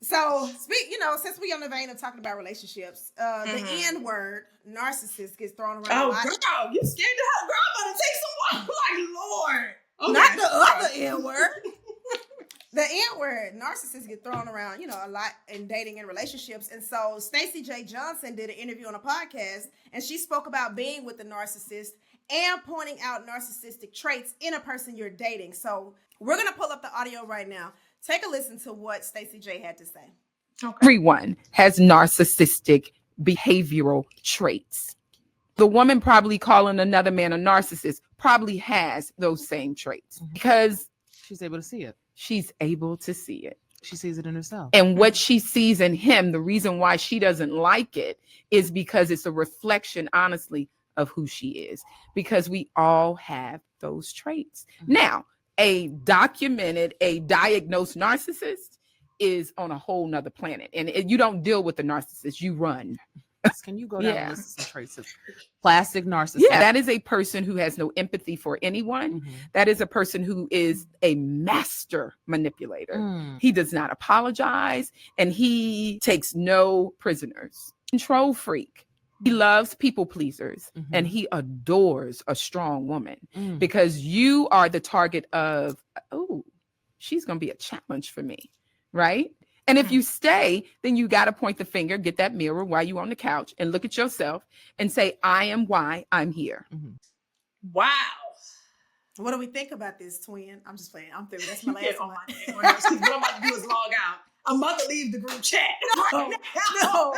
So, since we on the vein of talking about relationships, the N word, narcissist, gets thrown around a lot. Girl, you scared the hell, girl. I'm about to take some water. Like, Lord. Okay. Not the other N word. The N word, narcissists get thrown around, a lot in dating and relationships. And so Stacey J. Johnson did an interview on a podcast, and she spoke about being with the narcissist and pointing out narcissistic traits in a person you're dating. So we're going to pull up the audio right now. Take a listen to what Stacey J had to say. Okay. Everyone has narcissistic behavioral traits. The woman probably calling another man a narcissist probably has those same traits because she's able to see it. She's able to see it. She sees it in herself. And what she sees in him, the reason why she doesn't like it is because it's a reflection, honestly, of who she is. Because we all have those traits. Now, a diagnosed narcissist is on a whole nother planet. And you don't deal with the narcissist, you run. Can you go down and list some traits of classic narcissist? Yeah, that is a person who has no empathy for anyone. That is a person who is a master manipulator. He does not apologize, and he takes no prisoners. Control freak. He loves people pleasers, and he adores a strong woman because you are the target of, oh, she's going to be a challenge for me, right? And if you stay, then you got to point the finger, get that mirror while you're on the couch and look at yourself and say, I am why I'm here. Wow. What do we think about this, twin? I'm just playing. I'm through. That's my last one. What I'm about to do is log out. I'm about to leave the group chat. No.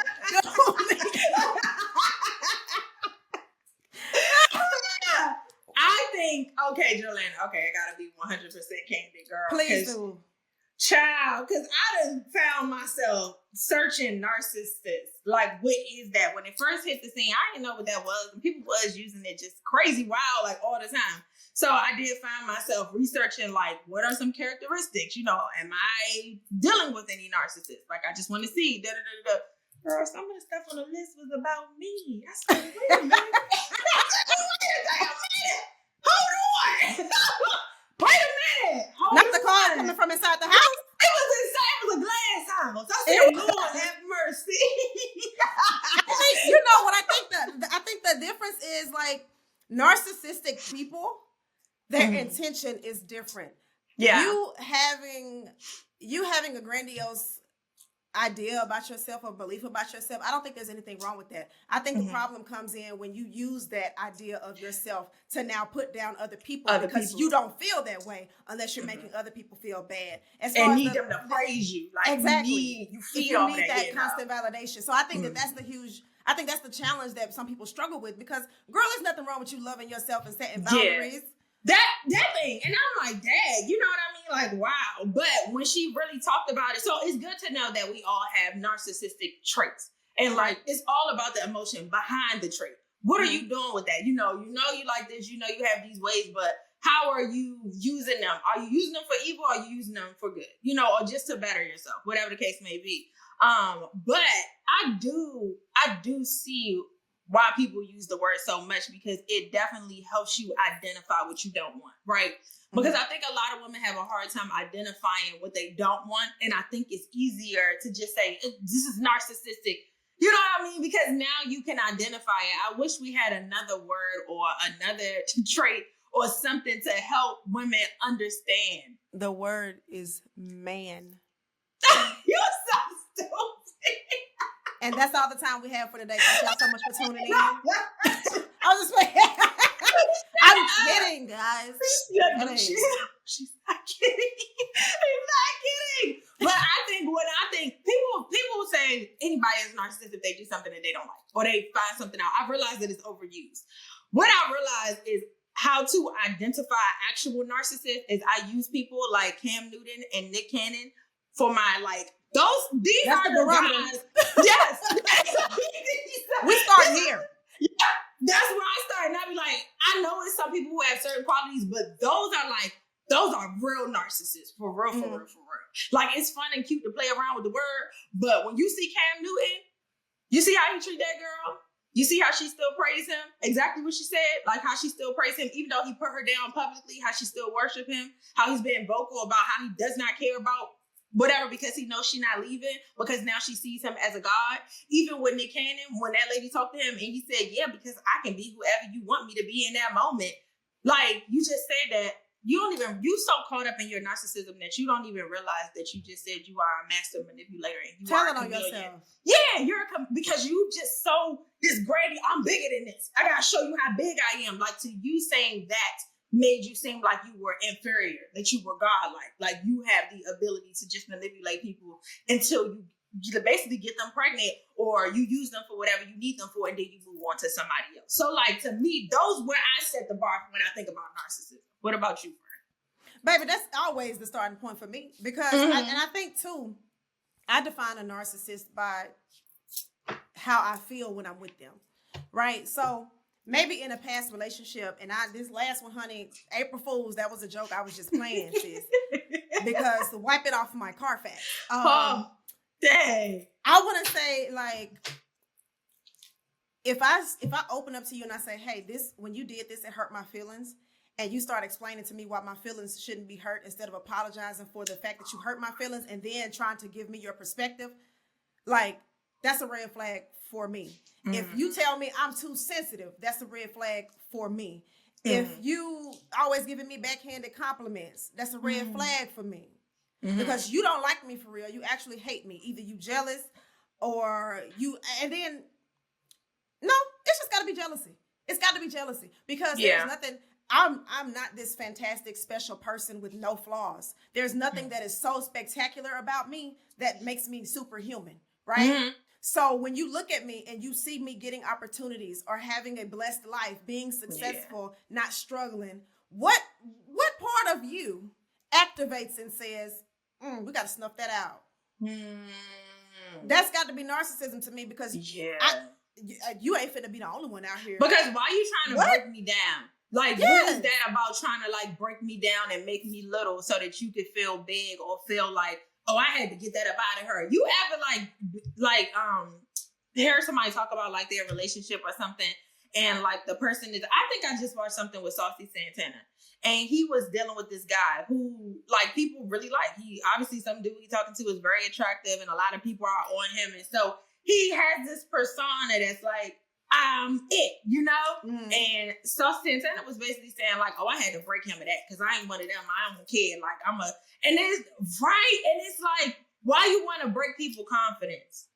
I think, okay, Jerrilyn, I gotta be 100% candid, girl. Please do. Child, because I done found myself searching narcissist. Like, what is that? When it first hit the scene, I didn't know what that was. And people was using it just crazy wild, like all the time. So I did find myself researching, like, what are some characteristics? Am I dealing with any narcissists? Like, I just want to see, da-da-da-da. Girl, some of the stuff on the list was about me. I said, wait a minute. Hold on. Wait a minute. Not the call coming from inside the house. It was inside. It was a glass house. I said, Lord have mercy. What I think the difference is, like, narcissistic people, their intention is different. Yeah. You having a grandiose idea about yourself or belief about yourself, I don't think there's anything wrong with that. I think the problem comes in when you use that idea of yourself to now put down other people because you don't feel that way unless you're making other people feel bad. And need them to praise you. Like, exactly. You need that constant validation. So I think that's the challenge that some people struggle with because, girl, there's nothing wrong with you loving yourself and setting boundaries. Yeah. That thing. And I'm like, dang, you know what I mean? Like, wow. But when she really talked about it, so it's good to know that we all have narcissistic traits. And like, it's all about the emotion behind the trait. What are you doing with that? You like this, you have these ways, but how are you using them? Are you using them for evil? Or are you using them for good? Or just to better yourself, whatever the case may be. But I do see why people use the word so much because it definitely helps you identify what you don't want, right? Because I think a lot of women have a hard time identifying what they don't want. And I think it's easier to just say, this is narcissistic. You know what I mean? Because now you can identify it. I wish we had another word or another trait or something to help women understand. The word is man. You're so stupid. And that's all the time we have for today. Thank y'all so much for tuning in. I was just playing. I'm kidding, guys. She's not kidding. She's not kidding. But I think people say anybody is narcissistic if they do something that they don't like or they find something out. I've realized that it's overused. What I realized is how to identify actual narcissists is I use people like Cam Newton and Nick Cannon for my these That's are the guys. Yes. We start here. Yeah, that's where I start. And I be like, I know it's some people who have certain qualities, but those are real narcissists. For real, for real. Like, it's fun and cute to play around with the word, but when you see Cam Newton, you see how he treat that girl? You see how she still praise him? Exactly what she said. Like, how she still praise him, even though he put her down publicly, how she still worship him, how he's been vocal about how he does not care about whatever because he knows she's not leaving because now she sees him as a god. Even with Nick Cannon, when that lady talked to him and he said, yeah, because I can be whoever you want me to be in that moment. Like, you just said that you so caught up in your narcissism that you don't even realize that you just said you are a master manipulator. And you Tell are it on yourself. Yeah, because you just so this granny, I'm bigger than this. I gotta show you how big I am. Like, to you saying that made you seem like you were inferior, that you were godlike. Like, you have the ability to just manipulate people until you basically get them pregnant or you use them for whatever you need them for and then you move on to somebody else. So, like, to me, those where I set the bar when I think about narcissism. What about you, friend? Baby, that's always the starting point for me because, I think too, I define a narcissist by how I feel when I'm with them, right? So maybe in a past relationship, and this last one, honey, April Fools, that was a joke I was just playing, sis, because to wipe it off of my Carfax. Dang. I want to say, like, if I open up to you and I say, hey, when you did this, it hurt my feelings, and you start explaining to me why my feelings shouldn't be hurt instead of apologizing for the fact that you hurt my feelings and then trying to give me your perspective, like, that's a red flag for me. Mm-hmm. If you tell me I'm too sensitive, that's a red flag for me. Mm-hmm. If you always giving me backhanded compliments, that's a red flag for me. Mm-hmm. Because you don't like me for real. You actually hate me. Either you jealous or you, and then, no, it's just got to be jealousy. It's got to be jealousy because there's nothing. I'm not this fantastic special person with no flaws. There's nothing that is so spectacular about me that makes me superhuman, right? Mm-hmm. So when you look at me and you see me getting opportunities or having a blessed life, being successful, not struggling, what part of you activates and says, we got to snuff that out? That's got to be narcissism to me because you ain't finna be the only one out here. Because why are you trying to break me down? Like, what is that about trying to, like, break me down and make me little so that you could feel big or feel like, oh, I had to get that up out of her? You ever, hear somebody talk about, like, their relationship or something, and, like, the person is, I think I just watched something with Saucy Santana, and he was dealing with this guy who, like, people really like. He, obviously, some dude he talking to is very attractive, and a lot of people are on him, and so he has this persona that's, like, it, you know? And Saucy Santana was basically saying, like, oh, I had to break him of that because I ain't one of them. I don't care. Like, and it's right. And it's like, why you want to break people's confidence?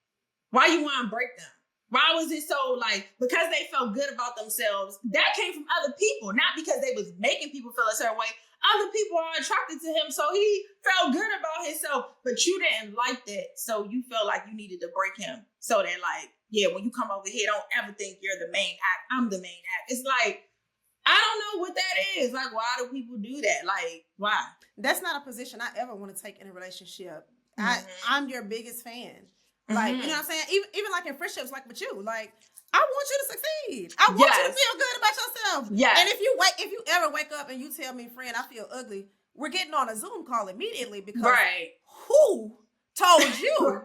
Why you want to break them? Why was it so, like, because they felt good about themselves? That came from other people, not because they was making people feel a certain way. Other people are attracted to him, so he felt good about himself, but you didn't like that, so you felt like you needed to break him so that, like, yeah, when you come over here, don't ever think you're the main act. I'm the main act. It's like, I don't know what that is. Like, why do people do that? Like, why? That's not a position I ever want to take in a relationship. I'm your biggest fan. Like, you know what I'm saying? Even like in friendships, like with you, like, I want you to succeed. I want you to feel good about yourself. Yes. And if you ever wake up and you tell me, friend, I feel ugly, we're getting on a Zoom call immediately because who told you?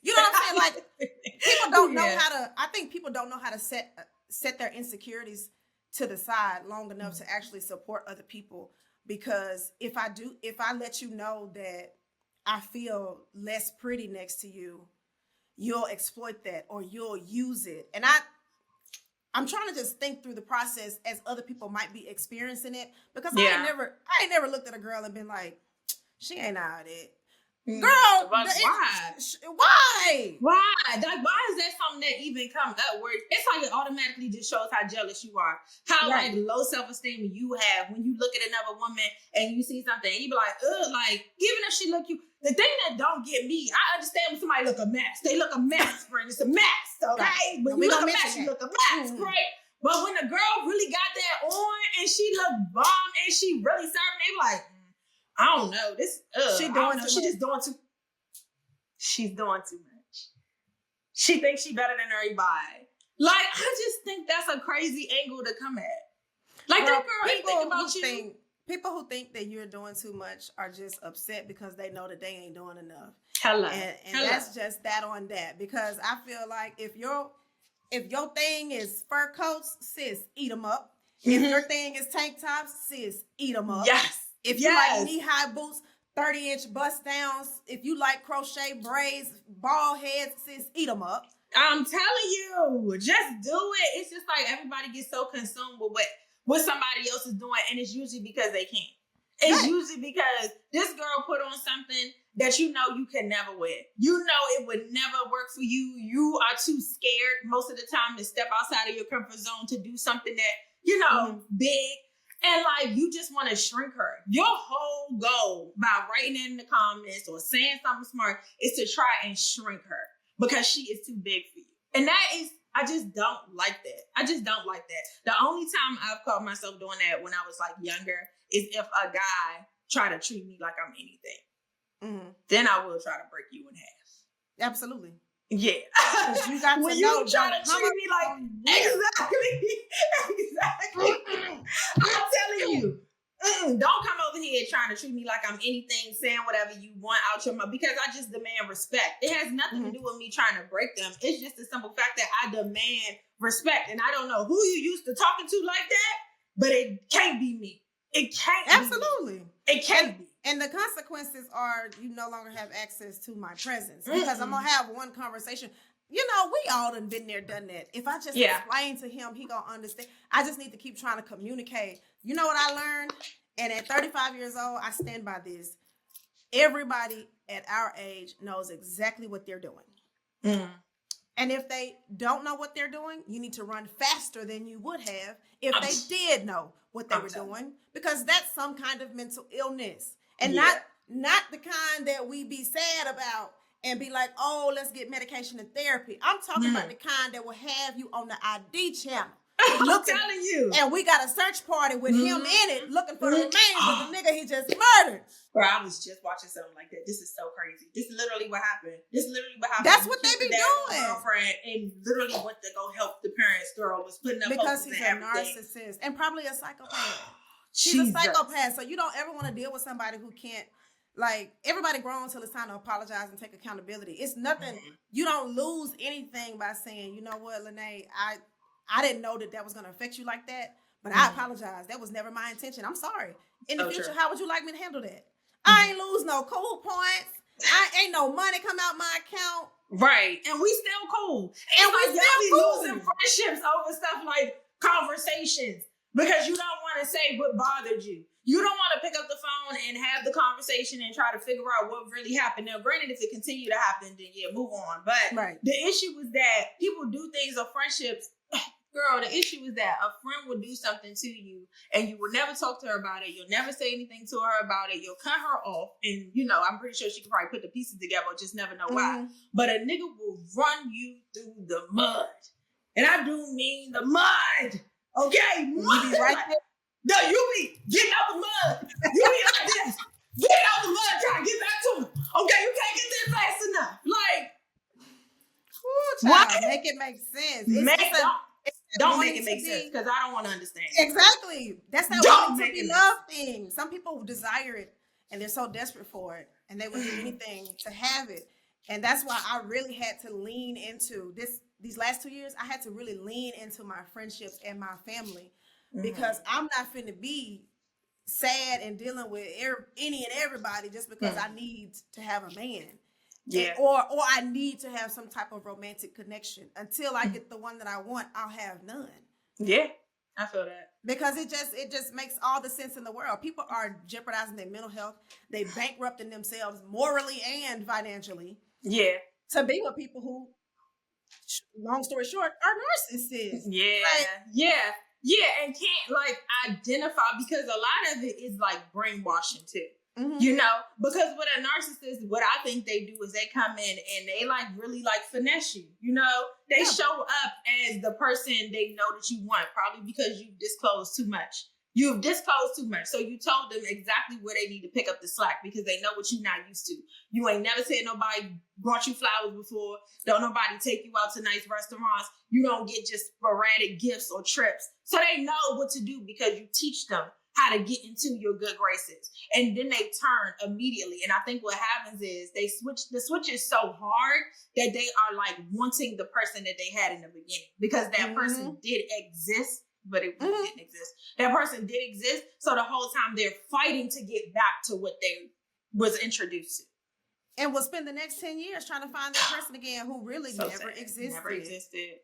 You know what I'm saying? Like, people don't know how to, I think people don't know how to set their insecurities to the side long enough to actually support other people. Because if I let you know that I feel less pretty next to you, you'll exploit that or you'll use it. And I'm trying to just think through the process as other people might be experiencing it because I ain't never looked at a girl and been like, she ain't out it. Girl, why? Why? Like, why is that something that even comes up? Where it's like it automatically just shows how jealous you are, how like low self-esteem you have when you look at another woman and you see something and you be like, ugh, like even if she look you. The thing that don't get me, I understand when somebody look a mess. They look a mess, friend. It's a mess, okay? When you look a mess, you look a mess, right? But when the girl really got that on and she looked bomb and she really serving, they be like, I don't know. She's doing too much. She thinks she better than everybody. Like, I just think that's a crazy angle to come at. Like, that girl ain't think about you. People who think that you're doing too much are just upset because they know that they ain't doing enough. And that's just that on that. Because I feel like if your thing is fur coats, sis, eat them up. If your thing is tank tops, sis, eat them up. Yes. If you like knee-high boots, 30-inch bust downs. If you like crochet braids, bald heads, sis, eat them up. I'm telling you, just do it. It's just like everybody gets so consumed with what somebody else is doing, and it's usually because they can't. It's usually because this girl put on something that you know you can never wear. You know it would never work for you. You are too scared most of the time to step outside of your comfort zone to do something that, you know, big. And like, you just want to shrink her. Your whole goal by writing in the comments or saying something smart is to try and shrink her because she is too big for you. And that is, I just don't like that. I just don't like that. The only time I've caught myself doing that when I was like younger is if a guy try to treat me like I'm anything. Then I will try to break you in half. Absolutely. Yeah. You got to when know, you try to treat me like, exactly. I'm telling you, don't come over here trying to treat me like I'm anything, saying whatever you want out your mouth, because I just demand respect. It has nothing to do with me trying to break them. It's just the simple fact that I demand respect. And I don't know who you used to talking to like that, but it can't be me. It can't Absolutely. be me. It can't be. And the consequences are you no longer have access to my presence because I'm going to have one conversation. You know, we all done been there, done that. If I just explain to him, he going to understand. I just need to keep trying to communicate. You know what I learned? And at 35 years old, I stand by this. Everybody at our age knows exactly what they're doing. And if they don't know what they're doing, you need to run faster than you would have if they did know what they were doing, because that's some kind of mental illness. And not the kind that we be sad about and be like, oh, let's get medication and therapy. I'm talking about the kind that will have you on the ID channel. I'm telling you. And we got a search party with him in it, looking for the remains of the nigga he just murdered. Bro, I was just watching something like that. This is so crazy. This is literally what happened. That's what they be doing. Girlfriend and literally went to go help the parents. Girl was putting up because he's a everything. Narcissist and probably a psychopath. She's Jesus. a psychopath, so you don't ever want to deal with somebody who can't, like, everybody grown until it's time to apologize and take accountability. It's nothing, you don't lose anything by saying, you know what, Lene, I didn't know that was going to affect you like that, but I apologize. That was never my intention. I'm sorry. In the future, how would you like me to handle that? I ain't lose no cool points. Ain't no money come out my account. Right. And we still cool. And we still cool. Losing friendships over stuff like conversations because you don't want to say what bothered you. You don't want to pick up the phone and have the conversation and try to figure out what really happened. Now, granted, if it continued to happen, then move on. But the issue was that people do things of friendships. Girl, the issue is that a friend will do something to you and you will never talk to her about it. You'll never say anything to her about it. You'll cut her off. And, you know, I'm pretty sure she could probably put the pieces together, just never know why. But a nigga will run you through the mud. And I do mean the mud. Okay? Mud. You be right there. No, you be getting out the mud. You be like this. Get out the mud, trying to get back to him. Okay, you can't get there fast enough. Like, what? Make it make sense. Don't make it make sense because I don't want to understand. Exactly. That's that wanting to be loved thing. Some people desire it and they're so desperate for it and they would do anything to have it. And that's why I really had to lean into these last 2 years. I had to really lean into my friendships and my family because I'm not finna be sad and dealing with any and everybody just because I need to have a man. Yeah. Or I need to have some type of romantic connection. Until I get the one that I want, I'll have none. Yeah, I feel that. Because it just makes all the sense in the world. People are jeopardizing their mental health. They bankrupting themselves morally and financially. Yeah. To be with people who, long story short, are narcissists. Yeah. Yeah, and can't like identify because a lot of it is like brainwashing too. You know, because with a narcissist, what I think they do is they come in and they like really like finesse you. You know, they show up as the person they know that you want, probably because you've disclosed too much. You've disclosed too much. So you told them exactly where they need to pick up the slack because they know what you're not used to. You ain't never said nobody brought you flowers before. Don't nobody take you out to nice restaurants. You don't get just sporadic gifts or trips. So they know what to do because you teach them how to get into your good graces. And then they turn immediately. And I think what happens is the switch is so hard that they are like wanting the person that they had in the beginning because that person did exist, but it really didn't exist. That person did exist. So the whole time they're fighting to get back to what they was introduced to. And will spend the next 10 years trying to find that person again who really never existed. Never existed.